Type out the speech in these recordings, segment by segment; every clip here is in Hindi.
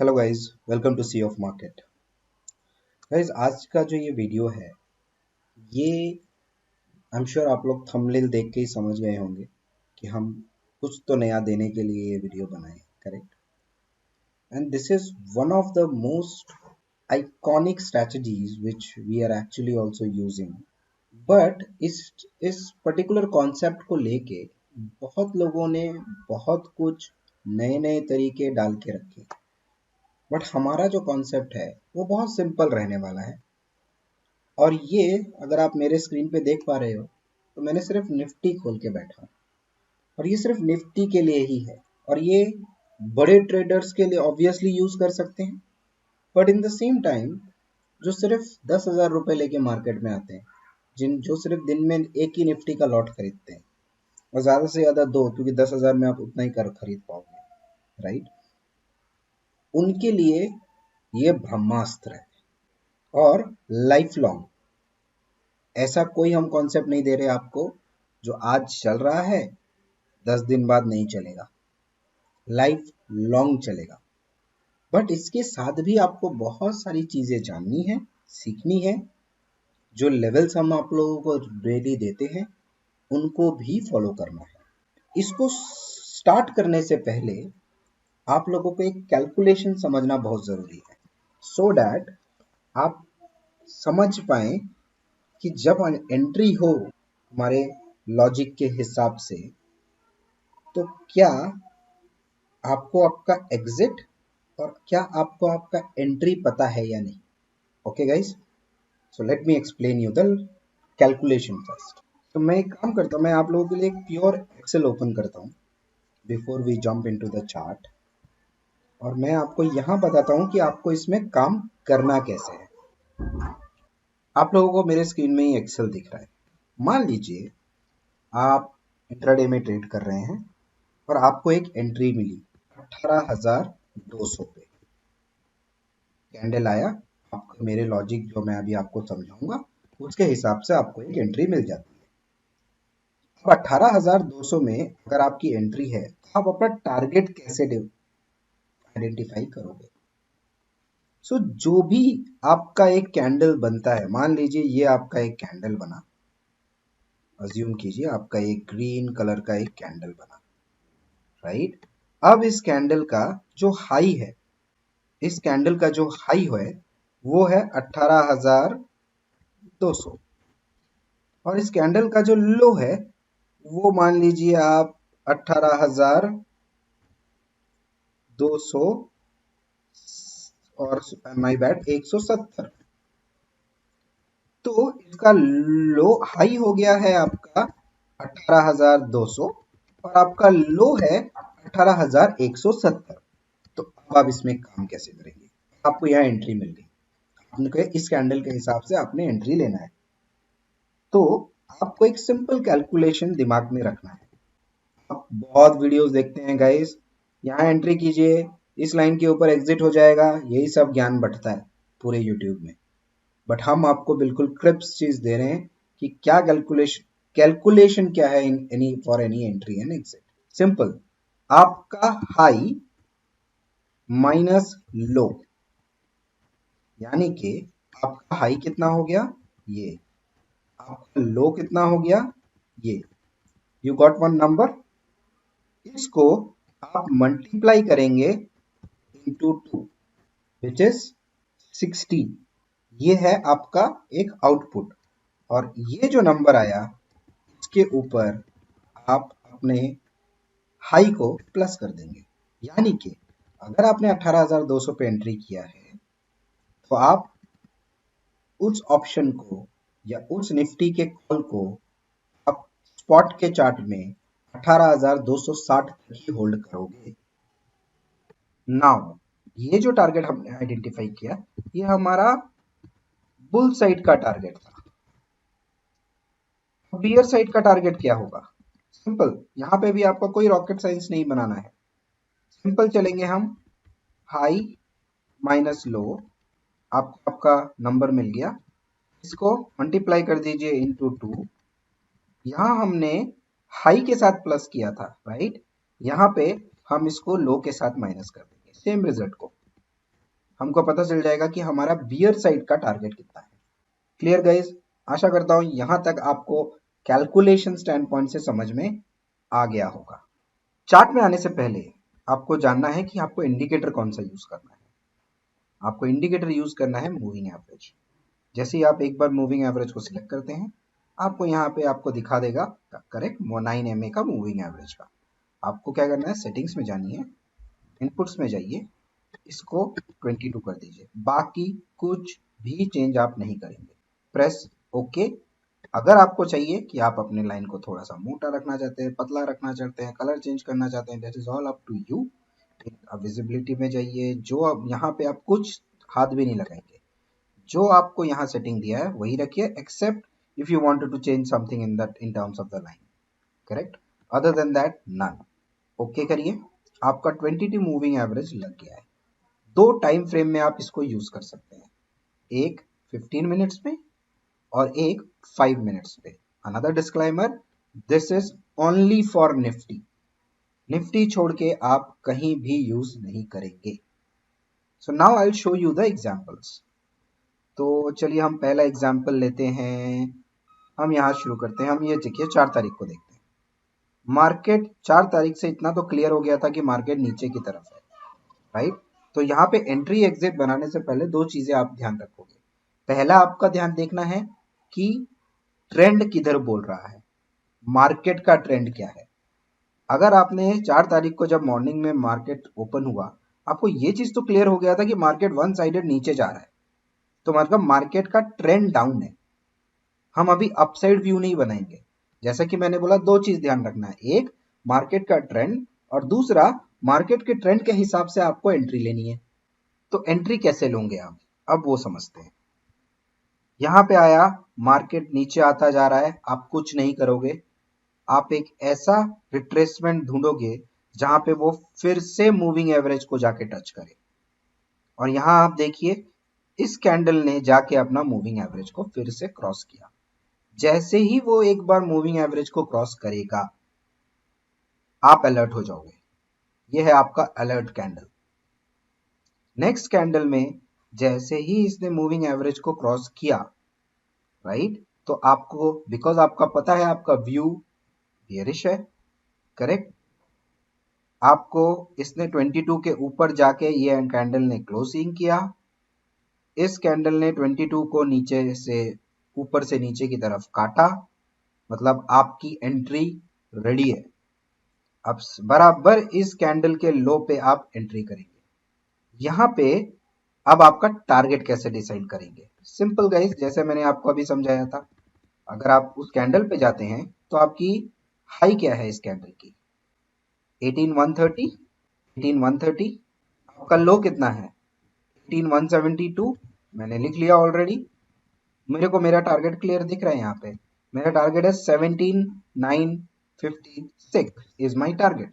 Hello guys, welcome to sea of market. Guys, आज का जो ये वीडियो है, ये आई एम श्योर आप लोग थंबनेल देख के ही समझ गए होंगे कि हम कुछ तो नया देने के लिए ये वीडियो बनाए, correct. And this is one of the most iconic strategies which we are actually also using. But इस पर्टिकुलर कॉन्सेप्ट को लेके बहुत लोगों ने बहुत कुछ नए नए तरीके डाल के रखे, बट हमारा जो कॉन्सेप्ट है वो बहुत सिंपल रहने वाला है। और ये अगर आप मेरे स्क्रीन पे देख पा रहे हो तो मैंने सिर्फ निफ्टी खोल के बैठा हूँ, और ये सिर्फ निफ्टी के लिए ही है। और ये बड़े ट्रेडर्स के लिए ऑब्वियसली यूज कर सकते हैं, but in the same time जो सिर्फ 10,000 रुपए लेके मार्केट में आते हैं, जो सिर्फ दिन में एक ही निफ्टी का लॉट खरीदते हैं, और ज्यादा से ज्यादा दो, क्योंकि 10,000 में आप उतना ही कर खरीद पाओगे, राइट। उनके लिए ये ब्रह्मास्त्र है और लाइफ लॉन्ग। ऐसा कोई हम कॉन्सेप्ट नहीं दे रहे आपको जो आज चल रहा है 10 दिन बाद नहीं चलेगा, लाइफ लॉन्ग चलेगा। बट इसके साथ भी आपको बहुत सारी चीजें जाननी है, सीखनी है। जो लेवल्स हम आप लोगों को डेली देते हैं उनको भी फॉलो करना है। इसको स्टार्ट करने से पहले आप लोगों को एक कैलकुलेशन समझना बहुत जरूरी है, सो दैट आप समझ पाए कि जब एंट्री हो हमारे लॉजिक के हिसाब से, तो क्या आपको आपका एग्जिट और क्या आपको आपका एंट्री पता है या नहीं। Okay guys, so let me explain you the calculation first. तो मैं एक काम करता हूँ, मैं आप लोगों के लिए एक प्योर एक्सेल ओपन करता हूँ before we jump into the chart, और मैं आपको यहाँ बताता हूँ कि आपको इसमें काम करना कैसे है। आप लोगों को मेरे स्क्रीन में ही एक्सेल दिख रहा है। मान लीजिए आप इंट्राडे में ट्रेड कर रहे हैं और आपको एक एंट्री मिली 18,200 पे। कैंडल आया, आपको मेरे लॉजिक जो मैं अभी आपको समझाऊंगा उसके हिसाब से आपको एक एंट्री मिल जाती है। अब 18,200 में अगर आपकी एंट्री है तो आप अपना टारगेट कैसे आइडेंटिफाई करोगे। सो जो भी आपका एक कैंडल बनता है, मान लीजिए ये आपका एक कैंडल बना, अज्यूम कीजिए आपका एक ग्रीन कलर का एक कैंडल बना, राइट। अब इस कैंडल का जो हाई है, इस कैंडल का जो हाई है वो है 18,200, और इस कैंडल का जो लो है वो मान लीजिए आप 18,200 और माय बैड 170। तो इसका लो हाई हो गया है आपका 18,200 और आपका लो है 18,170। तो अब आप इसमें काम कैसे करेंगे। आपको यहाँ एंट्री मिल गई, आपने इस कैंडल के हिसाब से आपने एंट्री लेना है। तो आपको एक सिंपल कैलकुलेशन दिमाग में रखना है। आप बहुत वीडियोस देखते हैं गाइस, यहाँ एंट्री कीजिए, इस लाइन के ऊपर एग्जिट हो जाएगा, यही सब ज्ञान बंटता है पूरे यूट्यूब में। बट हम आपको बिल्कुल क्रिप्स चीज दे रहे हैं कि क्या कैलकुलेशन क्या है in any for any entry and exit. Simple, आपका हाई माइनस लो, यानी कि आपका हाई कितना हो गया, ये आपका लो कितना हो गया, ये। You got one number. इसको आप मल्टीप्लाई करेंगे इंटू 2 विच इज 60। ये है आपका एक आउटपुट, और ये जो नंबर आया इसके ऊपर आप अपने हाई को प्लस कर देंगे। यानी कि अगर आपने 18,200 पे एंट्री किया है तो आप उस ऑप्शन को या उस निफ्टी के कॉल को आप स्पॉट के चार्ट में 18,260 तक ही होल्ड करोगे। नाउ ये जो टारगेट हमने आइडेंटिफाई किया, ये हमारा बुल साइड का टारगेट था। बियर साइड का टारगेट क्या होगा। सिंपल, यहां पे भी आपका कोई रॉकेट साइंस नहीं बनाना है। सिंपल चलेंगे हम, हाई माइनस लो, आपको आपका नंबर मिल गया, इसको मल्टीप्लाई कर दीजिए इंटू 2। यहां हमने हाई के साथ प्लस किया था, राइट। यहां पे हम इसको लो के साथ माइनस कर देंगे, सेम रिजल्ट को। हमको पता चल जाएगा कि हमारा बियर साइड का टारगेट कितना है। Clear guys? आशा करता हूं यहां तक आपको कैलकुलेशन स्टैंड पॉइंट से समझ में आ गया होगा। चार्ट में आने से पहले आपको जानना है कि आपको इंडिकेटर कौन सा यूज करना है। आपको इंडिकेटर यूज करना है मूविंग एवरेज। जैसे ही आप एक बार मूविंग एवरेज को सिलेक्ट करते हैं, आपको यहाँ पे आपको दिखा देगा करेक्ट 9 MA का मूविंग एवरेज का। आपको क्या करना है, सेटिंग्स में जानी है, इनपुट्स में जाइए, इसको 22 कर दीजिए, बाकी कुछ भी चेंज आप नहीं करेंगे। Press okay. अगर आपको चाहिए कि आप अपने लाइन को थोड़ा सा मोटा रखना चाहते हैं, पतला रखना चाहते हैं, कलर चेंज करना चाहते हैं, that is all up to you. Visibility में जाइए, जो अब यहाँ पे आप कुछ हाथ भी नहीं लगाएंगे, जो आपको यहाँ सेटिंग दिया है वही रखिए, except if you wanted to change something in that in terms of the line, correct. Other than that none. Okay करिए, आपका 22 मूविंग एवरेज लग गया है। दो टाइम फ्रेम में आप इसको यूज कर सकते हैं, एक 15 मिनट्स में और एक 5 मिनट्स पे। Another disclaimer, this is only for Nifty. Nifty छोड़ के आप कहीं भी यूज नहीं करेंगे। So now I will show you the examples. तो चलिए हम पहला एग्जांपल लेते हैं। हम यहाँ शुरू करते हैं। हम ये देखिए 4 तारीख को देखते हैं। मार्केट 4 तारीख से इतना तो क्लियर हो गया था कि मार्केट नीचे की तरफ है, राइट। तो यहाँ पे एंट्री एग्जिट बनाने से पहले दो चीजें आप ध्यान रखोगे। पहला आपका ध्यान देखना है कि ट्रेंड किधर बोल रहा है, मार्केट का ट्रेंड क्या है। अगर आपने 4 तारीख को जब मॉर्निंग में मार्केट ओपन हुआ, आपको ये चीज तो क्लियर हो गया था कि मार्केट वन साइडेड नीचे जा रहा है, तो मतलब मार्केट का ट्रेंड डाउन है। हम अभी अपसाइड व्यू नहीं बनाएंगे। जैसा कि मैंने बोला, दो चीज ध्यान रखना है, एक मार्केट का ट्रेंड और दूसरा मार्केट के ट्रेंड के हिसाब से आपको एंट्री लेनी है। तो एंट्री कैसे लोगे आप, अब वो समझते हैं। यहां पे आया, मार्केट नीचे आता जा रहा है, आप कुछ नहीं करोगे, आप एक ऐसा रिट्रेसमेंट ढूंढोगे जहां पे वो फिर से मूविंग एवरेज को जाके टच करे। और यहां आप देखिए, इस कैंडल ने जाके अपना मूविंग एवरेज को फिर से क्रॉस किया। जैसे ही वो एक बार मूविंग एवरेज को क्रॉस करेगा, आप अलर्ट हो जाओगे। ये है आपका अलर्ट कैंडल। नेक्स्ट कैंडल में जैसे ही इसने मूविंग एवरेज को क्रॉस किया, राइट, तो आपको, बिकॉज आपका पता है आपका व्यू बियरिश है, करेक्ट, आपको इसने 22 के ऊपर जाके ये कैंडल ने क्लोजिंग किया। इस कैंडल ने 22 को नीचे से ऊपर से नीचे की तरफ काटा, मतलब आपकी एंट्री रेडी है। अब बराबर इस कैंडल के लो पे आप एंट्री करेंगे। यहां पे अब आपका टारगेट कैसे डिसाइड करेंगे, सिंपल गाइस, जैसे मैंने आपको अभी समझाया था। अगर आप उस कैंडल पे जाते हैं तो आपकी हाई क्या है इस कैंडल की, 18130, 18130। आपका लो कितना है, 18172। मैंने लिख लिया ऑलरेडी। मेरे को मेरा टारगेट क्लियर दिख रहा है यहाँ पे। मेरा टारगेट है 17956 इज माई टारगेट।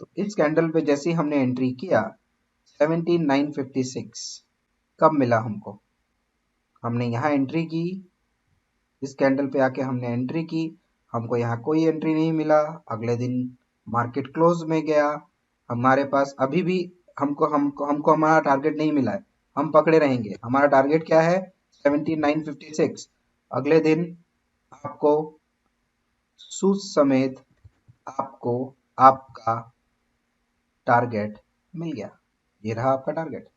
तो इस कैंडल पे जैसे ही हमने एंट्री किया, 17956 कब मिला हमको, हमने यहाँ एंट्री की, इस कैंडल पे आके हमने एंट्री की, हमको यहाँ कोई एंट्री नहीं मिला। अगले दिन मार्केट क्लोज में गया, हमारे पास अभी भी हमको हमको हमको हमारा टारगेट नहीं मिला है। हम पकड़े रहेंगे, हमारा टारगेट क्या है, 17956। अगले दिन आपको सूद समेत आपको आपका टारगेट मिल गया। ये रहा आपका टारगेट।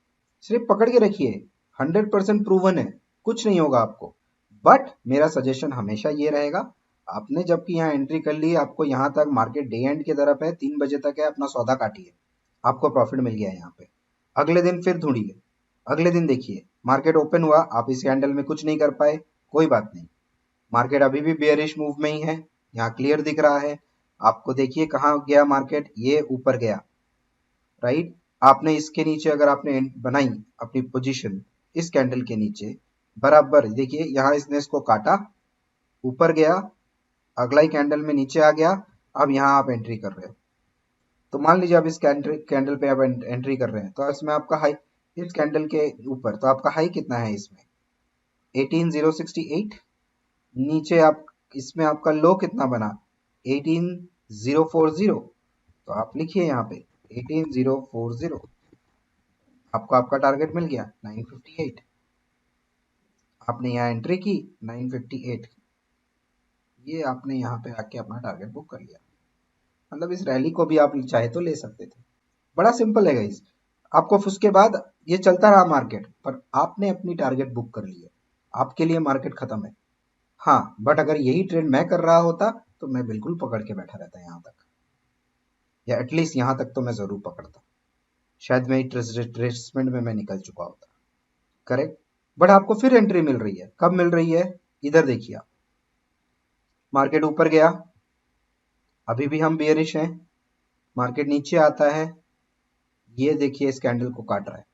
सिर्फ पकड़ के रखिए, 100% प्रूवन है, कुछ नहीं होगा आपको। बट मेरा सजेशन हमेशा ये रहेगा, आपने जबकि यहाँ एंट्री कर ली, आपको यहाँ तक मार्केट डे एंड की तरफ है, 3 बजे तक है, अपना सौदा काटिए, आपको प्रॉफिट मिल गया है यहाँ पे। अगले दिन फिर ढूंढिए, अगले दिन देखिए मार्केट ओपन हुआ, आप इस कैंडल में कुछ नहीं कर पाए, कोई बात नहीं, मार्केट अभी भी बेयरिश मूव में ही है, यहाँ क्लियर दिख रहा है आपको। देखिए कहाँ गया मार्केट, ये ऊपर गया, राइट। आपने इसके नीचे अगर आपने बनाई अपनी पोजीशन, इस कैंडल के नीचे बराबर देखिए, यहाँ इसने इसको काटा, ऊपर गया, अगला ही कैंडल में नीचे आ गया। अब यहाँ आप एंट्री कर रहे हो, तो मान लीजिए आप इस कैंडल पे आप एंट्री कर रहे हैं, तो इसमें आपका हाई, इस कैंडल के ऊपर, तो आपका हाई कितना है इसमें, 18068। नीचे आप, इसमें आपका लो कितना बना, 18040। तो आप लिखिए यहाँ पे 18040। आपको आपका टारगेट मिल गया 958, आपने यहाँ एंट्री की 958, ये आपने यहाँ पे आके अपना टारगेट बुक कर लिया। मतलब इस रैली को भी आप चाहे तो ले सकते थे। बड़ा सिंपल है गाइस। आपको उसके बाद ये चलता रहा मार्केट, पर आपने अपनी टारगेट बुक कर ली है, आपके लिए मार्केट खत्म है। हाँ, बट अगर यही ट्रेड मैं कर रहा होता तो मैं बिल्कुल पकड़ के बैठा रहता यहाँ तक, या एटलीस्ट यहाँ तक तो मैं जरूर पकड़ता। शायद मेरी ट्रेसमेंट में मैं निकल चुका होता। करेक्ट। बट आपको फिर एंट्री मिल रही है। कब मिल रही है? इधर देखिए आप, मार्केट ऊपर गया, अभी भी हम बेयरिश हैं, मार्केट नीचे आता है, ये देखिए इस कैंडल को काट रहा है।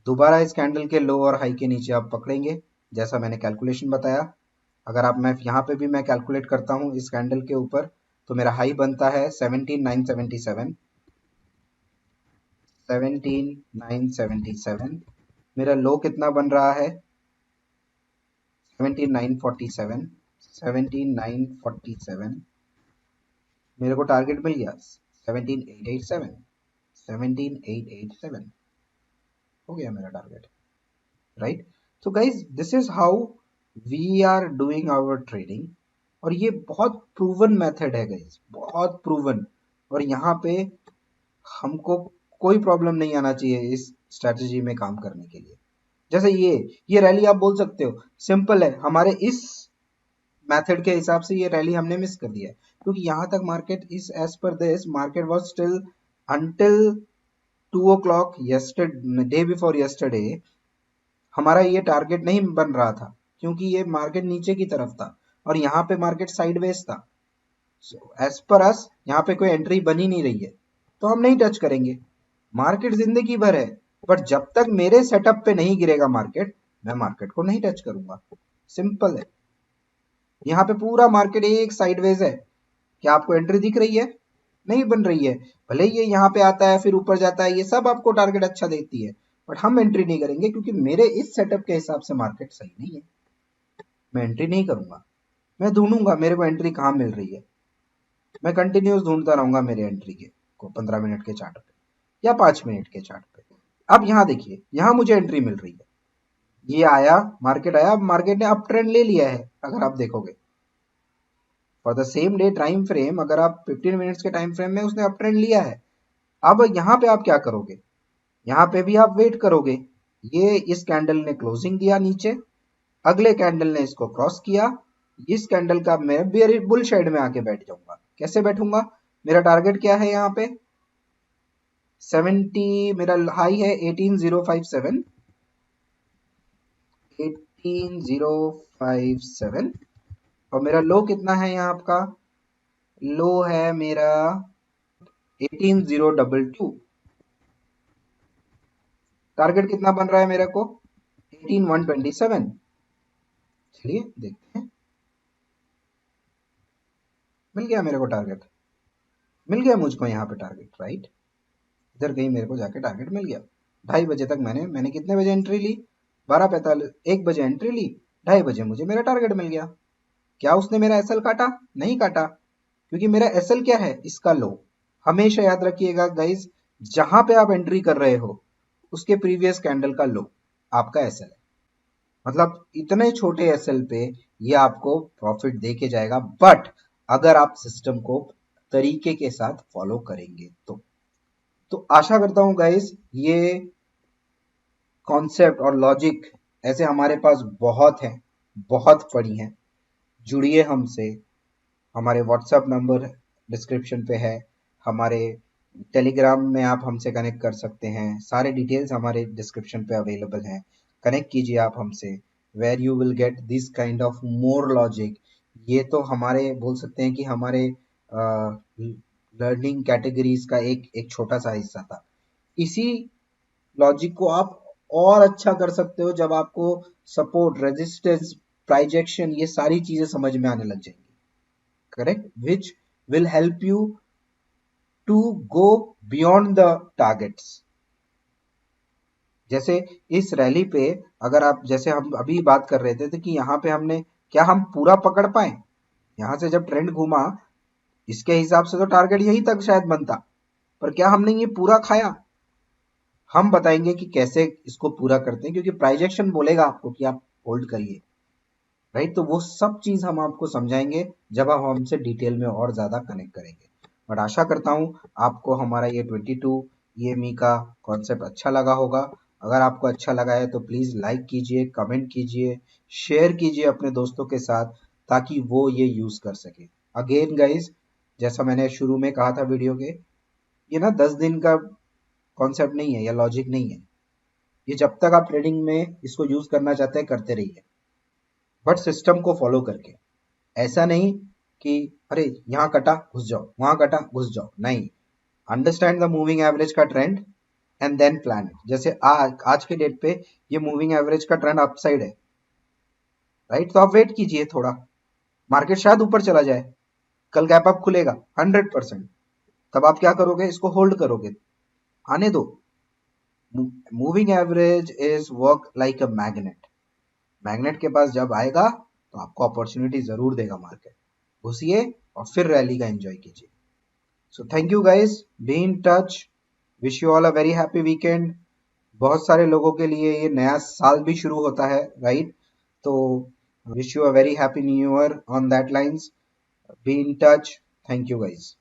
दोबारा इस कैंडल के लो और हाई के नीचे आप पकड़ेंगे, जैसा मैंने कैलकुलेशन बताया। अगर आप मैं यहाँ पे भी मैं कैलकुलेट करता हूँ इस कैंडल के ऊपर, तो मेरा हाई बनता है 17,977, 17,977। मेरा लो कितना बन रहा है? 17,947, 17,947। मेरे को टारगेट मिल गया 17,887, 17,887 हो गया मेरा target, right. So guys, this is how we are doing our trading, और ये बहुत प्रूवन मेथड है गाइज, बहुत प्रूवन। और यहाँ पे हमको कोई प्रॉब्लम नहीं आना चाहिए इस स्ट्रेटजी में काम करने के लिए। जैसे ये रैली आप बोल सकते हो सिंपल है, हमारे इस मेथड के हिसाब से ये रैली हमने मिस कर दिया है, क्योंकि यहाँ तक market is as per this market was still until 2 o'clock yesterday, day before yesterday, हमारा ये टारगेट नहीं बन रहा था, क्योंकि ये मार्केट नीचे की तरफ था और यहाँ पे मार्केट साइडवेज था। एज पर अस यहाँ पे कोई एंट्री बनी नहीं रही है, तो हम नहीं टच करेंगे। मार्केट जिंदगी भर है, बट जब तक मेरे सेटअप पे नहीं गिरेगा मार्केट, मैं मार्केट को नहीं टच करूंगा। सिंपल है। यहाँ पे पूरा मार्केट एक साइडवेज है। क्या आपको एंट्री दिख रही है? नहीं बन रही है। भले ही ये यहाँ पे आता है फिर ऊपर जाता है, ये सब आपको टारगेट अच्छा देती है, बट हम एंट्री नहीं करेंगे, क्योंकि मेरे इस सेटअप के हिसाब से मार्केट सही नहीं है। मैं एंट्री नहीं करूंगा, मैं ढूंढूंगा मेरे को एंट्री कहाँ मिल रही है। मैं कंटिन्यूस ढूंढता रहूंगा मेरे एंट्री के को 15 मिनट के चार्ट पे या 5 मिनट के चार्ट पे। अब यहाँ देखिए, यहाँ मुझे एंट्री मिल रही है, ये आया, मार्केट आया, अब मार्केट ने अप ट्रेंड ले लिया है। अगर आप देखोगे for the same day time frame, अगर आप 15 मिनट्स के टाइम फ्रेम में उसने अप ट्रेंड लिया है। अब यहाँ पे आप क्या करोगे? यहाँ पे भी आप वेट करोगे। ये इस कैंडल ने क्लोजिंग दिया नीचे, अगले कैंडल ने इसको क्रॉस किया, इस कैंडल का मैं बेयर बुल शेड में आके बैठ जाऊंगा। कैसे बैठूंगा? मेरा टारगेट क्या है यहाँ पे? 70, मेरा हाई है 18057, 18057, और मेरा लो कितना है यहाँ आपका? लो है मेरा 18022। टारगेट कितना बन रहा है मेरे को? 18127। चलिए देखते हैं। मिल गया मेरे को टारगेट, मिल गया मुझको यहाँ पे टारगेट, राइट। इधर कहीं मेरे को जाके टारगेट मिल गया। 2:30 बजे तक मैंने कितने बजे एंट्री ली? 12:45, 1 बजे एंट्री ली, 2:30 बजे मुझे मेरा टारगेट मिल गया। क्या उसने मेरा एसएल काटा? नहीं काटा, क्योंकि मेरा एसएल क्या है? इसका लो। हमेशा याद रखिएगा गाइज, जहां पे आप एंट्री कर रहे हो उसके प्रीवियस कैंडल का लो आपका एसएल है। मतलब इतने छोटे एसएल पे ये आपको प्रॉफिट दे के जाएगा, बट अगर आप सिस्टम को तरीके के साथ फॉलो करेंगे तो आशा करता हूं गाइस, ये कॉन्सेप्ट और लॉजिक ऐसे हमारे पास बहुत हैं, बहुत पड़ी हैं। जुड़िए हमसे, हमारे व्हाट्सएप नंबर डिस्क्रिप्शन पे है, हमारे टेलीग्राम में आप हमसे कनेक्ट कर सकते हैं, सारे डिटेल्स हमारे डिस्क्रिप्शन पे अवेलेबल हैं। कनेक्ट कीजिए आप हमसे, where you will get this kind of more logic. ये तो हमारे बोल सकते हैं कि हमारे लर्निंग कैटेगरीज का एक एक छोटा सा हिस्सा था। इसी लॉजिक को आप और अच्छा कर सकते हो जब आपको सपोर्ट, रेजिस्टेंस, प्राइजेक्शन, ये सारी चीजें समझ में आने लग जाएंगी। Correct, which will help you to go beyond the targets. जैसे इस रैली पे अगर आप, जैसे हम अभी बात कर रहे थे तो कि यहाँ पे हमने, क्या हम पूरा पकड़ पाए? यहाँ से जब ट्रेंड घूमा, इसके हिसाब से तो टारगेट यहीं तक शायद बनता, पर क्या हमने ये पूरा खाया? हम बताएंगे कि कैसे इसको पूरा करते हैं, क्योंकि प्राइजेक्शन बोलेगा आपको कि आप होल्ड करिए, राइट। तो वो सब चीज हम आपको समझाएंगे जब आप हमसे डिटेल में और ज्यादा कनेक्ट करेंगे। बट आशा करता हूँ आपको हमारा ये 22 EMI का कॉन्सेप्ट अच्छा लगा होगा। अगर आपको अच्छा लगा है तो प्लीज लाइक कीजिए, कमेंट कीजिए, शेयर कीजिए अपने दोस्तों के साथ, ताकि वो ये यूज कर सके। अगेन गाइज, जैसा मैंने शुरू में कहा था वीडियो के, ये ना 10 दिन का कॉन्सेप्ट नहीं है या लॉजिक नहीं है। ये जब तक आप ट्रेडिंग में इसको यूज करना चाहते हैं करते रहिए, बट सिस्टम को फॉलो करके। ऐसा नहीं कि अरे यहाँ कटा घुस जाओ, वहां कटा घुस जाओ, नहीं। अंडरस्टैंड द मूविंग एवरेज का ट्रेंड एंड देन प्लान। जैसे आज के डेट पे ये मूविंग एवरेज का ट्रेंड अपसाइड है, राइट। तो आप वेट कीजिए थोड़ा, मार्केट शायद ऊपर चला जाए, कल गैप अप खुलेगा 100%। तब आप क्या करोगे, इसको होल्ड करोगे, आने दो। Moving average is work like a magnet. Magnet के पास जब आएगा तो आपको अपॉर्चुनिटी जरूर देगा मार्केट। घुसिए और फिर रैली का एंजॉय कीजिए। So thank you guys, be in touch, wish you all a very happy weekend. बहुत सारे लोगों के लिए ये नया साल भी शुरू होता है, राइट। तो wish you a very happy new year on that lines. Be in touch, thank you guys.